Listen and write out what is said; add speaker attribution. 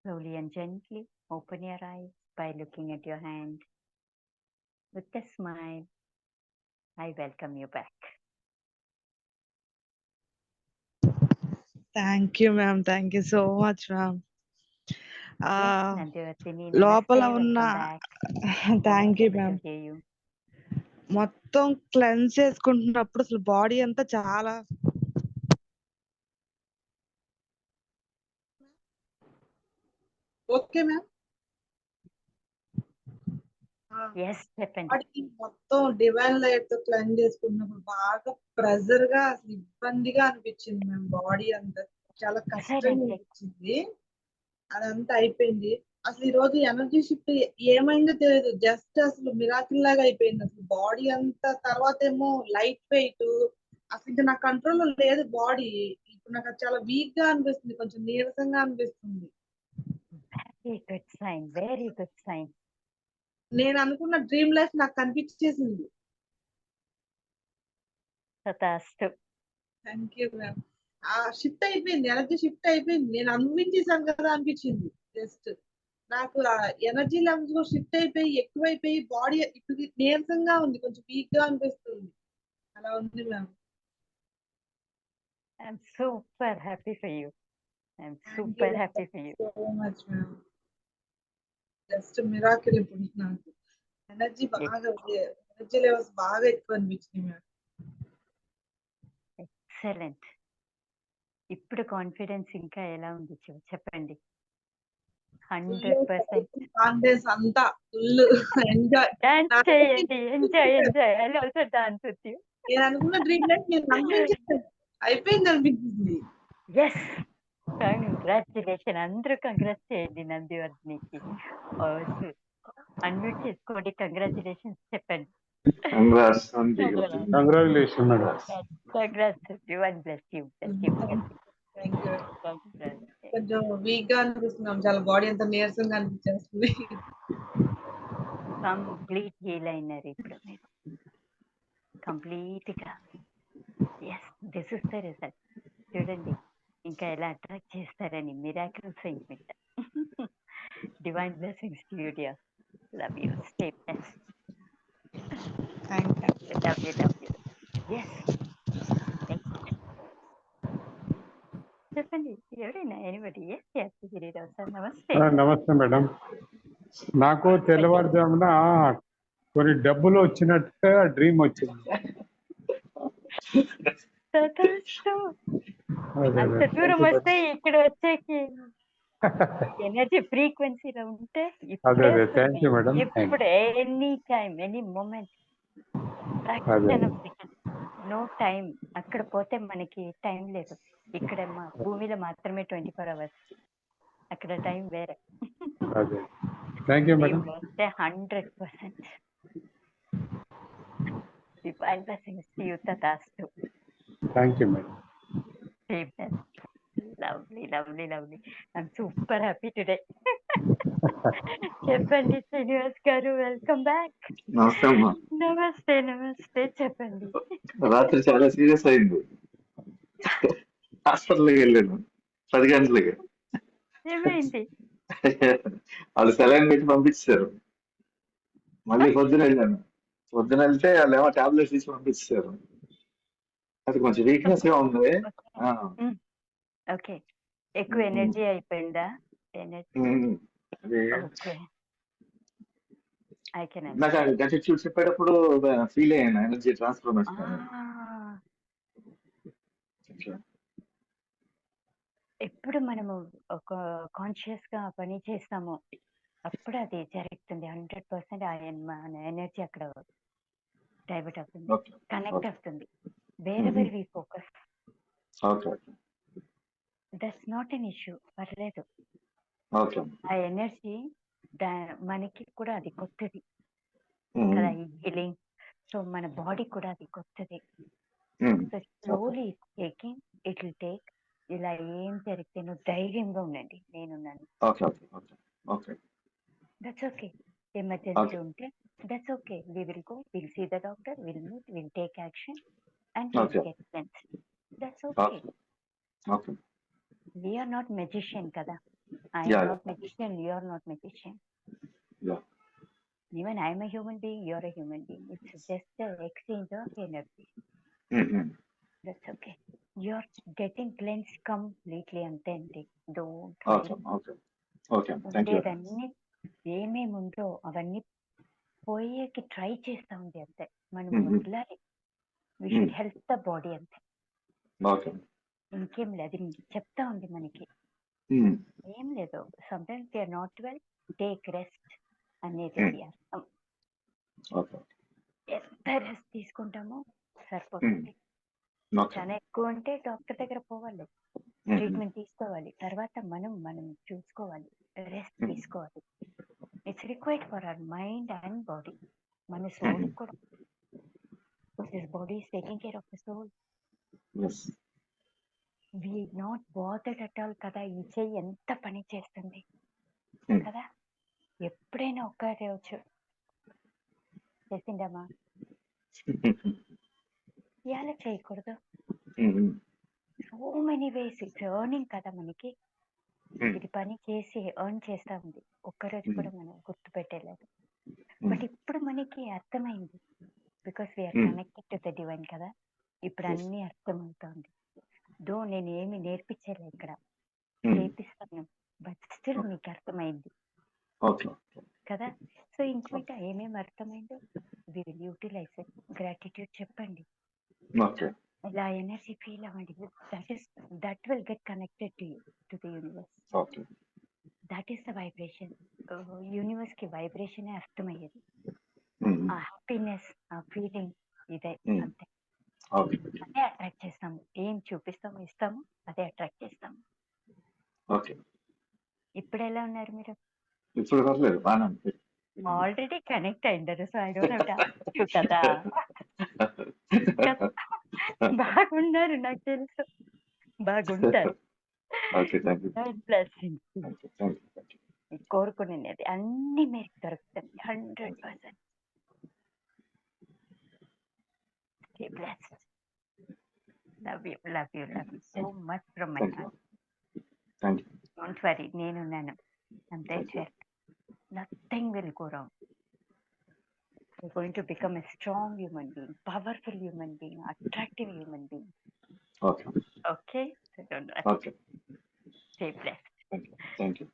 Speaker 1: Slowly and gently open your eyes by looking at your hand. With a smile, I welcome you back.
Speaker 2: Thank you, ma'am. Thank you so much, ma'am.
Speaker 1: Yes,
Speaker 2: Uh,
Speaker 1: Nandivatini,
Speaker 2: లోపల
Speaker 1: namaste,
Speaker 2: ఉన్న
Speaker 1: welcome back.
Speaker 2: Thank you
Speaker 1: Happy to
Speaker 2: ma'am.
Speaker 1: hear you.
Speaker 2: మొత్తం cleanse చేసుకుంటున్నప్పుడు అసలు body అంతా చాలా okay ma'am.
Speaker 1: Yes, చెప్పండి.
Speaker 2: Body మొత్తం divine light తో క్లెన్స్ చేసుకుంటున్నప్పుడు బాగా ప్రెజర్ గా అసలు ఇబ్బందిగా అనిపించింది మ్యామ్. బాడీ అంతా చాలా కష్టంగా
Speaker 1: Silently.
Speaker 2: అనిపించింది. అదంతా అయిపోయింది. అసలు ఈ రోజు ఎనర్జీ షిఫ్ట్ ఏమైందో తెలియదు. జస్ట్ అసలు మిరాకిల్ లాగా అయిపోయింది. అసలు బాడీ అంతా తర్వాత ఏమో లైట్ వెయిట్, అసలు ఇంకా నా కంట్రోల్లో లేదు బాడీ. ఇప్పుడు నాకు అది చాలా వీక్ గా అనిపిస్తుంది, కొంచెం నీరసంగా అనిపిస్తుంది.
Speaker 1: Very good sign, very good sign.
Speaker 2: నేను అనుకున్న డ్రీమ్ లైఫ్ నాకు కనిపించేసింది.
Speaker 1: తథాస్తు.
Speaker 2: Thank you ma'am. ఆ షిఫ్ట్ అయిపోయింది, ఎనర్జీ షిఫ్ట్ అయిపోయింది. నేను అనుభవించేసాను కదా అనిపించింది. జస్ట్ నాకు ఆ ఎనర్జీ లెవెల్స్ కూడా షిఫ్ట్ అయిపోయి ఎక్కువైపోయి బాడీ ఇప్పుడు నీరసంగా ఉంది, కొంచెం వీక్ గా అనిపిస్తుంది. అలా ఉంది ma'am.
Speaker 1: I'm super happy for you. I'm super happy for you.
Speaker 2: So much ma'am. Just miracle ఇప్పుడు నాకు ఎనర్జీ ఎనర్జీ లెవెల్స్ బాగా ఎక్కువ అనిపించింది మ్యామ్.
Speaker 1: ఎక్సలెంట్. ఇప్పుడు కాన్ఫిడెన్స్ ఇంకా ఎలా ఉంది చెప్పండి. 100%.
Speaker 2: కాన్ఫిడెన్స్ అంతా ఫుల్ ఎంజాయ్.
Speaker 1: డాన్స్ చేయండి, enjoy enjoy. I also dance with you.
Speaker 2: నేను అనుకున్న డ్రీమ్ లైఫ్ నేను అనిపించేసాను, అయిపోయింది అనిపించింది.
Speaker 1: Yes, congratulation. అందరూ కంగ్రాట్స్ చేయండి నందివర్ధనికి. అన్మ్యూట్ చేసుకోండి, కంగ్రాచులేషన్స్ చెప్పండి.
Speaker 3: Congratulation madam.
Speaker 1: Congrats. Divine bless you.
Speaker 2: కొంచెం వీక్ గా అనిపిస్తున్నాం, చాలా బాడీ అంతా నీరసంగా అనిపించేస్తుంది.
Speaker 1: కంప్లీట్ హీల్ అయినారు ఇప్పుడు మీరు, కంప్లీట్ గా. Yes, this is the result. చూడండి ఇంకా ఎలా అట్రాక్ట్ చేస్తారని. Miracle sentiment. Divine blessings to you dear. Love you. Stay blessed. Love you, love you. Yes, next చెప్పండి. ఎవరైనా anybody? S S Girirao sir, నమస్తే.
Speaker 3: నమస్తే మేడం. నాకు తెల్లవారుజామున కొన్ని డబ్బులు వచ్చినట్టుగా డ్రీమ్ వచ్చింది.
Speaker 1: అంత దూరం వస్తే ఇక్కడ వచ్చేకి ఎనర్జీ ఫ్రీక్వెన్సీలో ఉంటే ఇప్పుడు any time, any moment, no time. అక్కడ పోతే మనకి టైం లేదు. ఇక్కడ భూమిలో మాత్రమే 24 hours. అక్కడ టైం వేరే. 100%. Divine blessings to you, Tatastu.
Speaker 3: Thank you, madam.
Speaker 1: Amen. Lovely, lovely, lovely. I'm super happy today. చెప్పండి శ్రీనివాస్ గారు, వెల్కమ్ బ్యాక్.
Speaker 4: నమస్తే అమ్మా.
Speaker 1: నమస్తే నమస్తే. చెప్పండి.
Speaker 4: రాత్రి చాలా సీరియస్ అయింది, హాస్పిటల్కి వెళ్ళాను 10 గంటలకి.
Speaker 1: ఏమైంది?
Speaker 4: వాళ్ళు సెలైన్ పెట్టి పంపించారు. మళ్ళీ పొద్దున వెళ్ళాను. పొద్దున వెళ్తే వాళ్ళు ఏమో టాబ్లెట్స్ తీసి పంపించారు. అది కొంచెం వీక్నెస్ గా ఉంది.
Speaker 1: ఓకే, ఎక్కువ ఎనర్జీ అయిపోయిందా?
Speaker 4: నాకు గట్టిట్యూడ్ చెప్పేటప్పుడు ఫీల్ అయ్యాను ఎనర్జీ ట్రాన్స్ఫర్మేషన్.
Speaker 1: ఎప్పుడు మనము ఒక కాన్షియస్ గా పని చేస్తామో అప్పుడు అది జరుగుతుంది. 100% మన ఎనర్జీ అక్కడ డైవర్ట్ అవుతుంది, కనెక్ట్ అవుతుంది. Wherever we focus, that's not an issue. పర్లేదు. ఆ ఎనర్జీ మనకి కూడా అది కొత్తది కదా, ఈ హీలింగ్. సో మన బాడీ కూడా అది కొత్తది. So slowly taking, it will take. ఇలా ఏం జరిగితే నువ్వు ధైర్యంగా ఉండండి, నేనున్నాను. That's okay. ఎమర్జెన్సీ ఉంటే that's okay. We will go, will see the doctor, will meet, will take action and will get sense. That's okay. We are not magician కదా. I
Speaker 4: Yeah,
Speaker 1: am
Speaker 4: yeah.
Speaker 1: not magician, you are not magician.
Speaker 4: Yeah.
Speaker 1: Even I am a human being, you are a human being. It's just an exchange of energy.
Speaker 4: Mm-hmm.
Speaker 1: That's okay. You're getting cleansed completely authentic. Don't worry.
Speaker 4: Okay, okay. Okay, thank you.
Speaker 1: ఉండేదన్నీ ఏమేమి ఉందో అవన్నీ పోయేకి try చేస్తా ఉంది అంతే. మనం వదలాలి. We should help the body అంతే.
Speaker 4: Okay.
Speaker 1: ఇంకేం లేదు. అది చెప్తా ఉంది మనకి. ఏం లేదు. Sometimes we are not well, take rest అనేది అర్థం.
Speaker 4: Okay.
Speaker 1: ఎంత రెస్ట్ తీసుకుంటామో సరిపోతుంది. చాలా ఎక్కువ అంటే డాక్టర్ దగ్గర పోవాలి, ట్రీట్మెంట్ తీసుకోవాలి. తర్వాత మనం చూసుకోవాలి, రెస్ట్ తీసుకోవాలి. It's required for our mind and body. మన సోల్ కూడా. This body is taking care of the soul. We not bothered at all కదా. ఈ చెయ్యి ఎంత పని చేస్తుంది కదా. ఎప్పుడైనా ఒక్క రోజు చేసిందమ్మా, ఇవాళ చేయకూడదు. So many ways. It's earning కదా మనకి. ఇది పని చేసి ఎర్న్ చేస్తా ఉంది. ఒక్కరోజు కూడా మనం గుర్తు పెట్టలేదు. బట్ ఇప్పుడు మనకి అర్థమైంది. Because we are connected to the divine కదా. ఇప్పుడు అన్ని అర్థమవుతుంది. దో నేను ఏమి నేర్పించలే ఇక్కడ, చేపిస్తాను. బట్ స్టిల్ మీకు అర్థమైంది కదా. సో ఇంకొంత ఏమేమి అర్థమైందో we will utilize it. Gratitude చెప్పండి, ఇలా ఎనర్జీ ఫీల్ అవ్వండి. That will get connected to you, to the universe. That is the vibration. Universe కి వైబ్రేషన్ అర్థమయ్యేది. ఆ హ్యాపీనెస్, ఆ ఫీలింగ్ ఇదే అంతే. అదే అట్రాక్ట్ చేస్తాము. ఏం చూపిస్తాము, ఇస్తాము, అదే అట్రాక్ట్ చేస్తాము. ఇప్పుడు ఎలా ఉన్నారు మీరు? ఆల్రెడీ కనెక్ట్ అయింటారు. So I don't have to ask you కదా. బాగున్నారు, నాకు తెలుసు, బాగుంటారు. కోరుకునేది అన్ని మీకు దొరుకుతుంది 100%. Stay blessed. Love you, love you, love you so much from my heart. Don't worry, నేనున్నాను. I'm there to help. Nothing will go wrong. You're going to become a strong human being, powerful human being, attractive human being. Okay? So don't worry. Stay blessed.
Speaker 4: Thank you.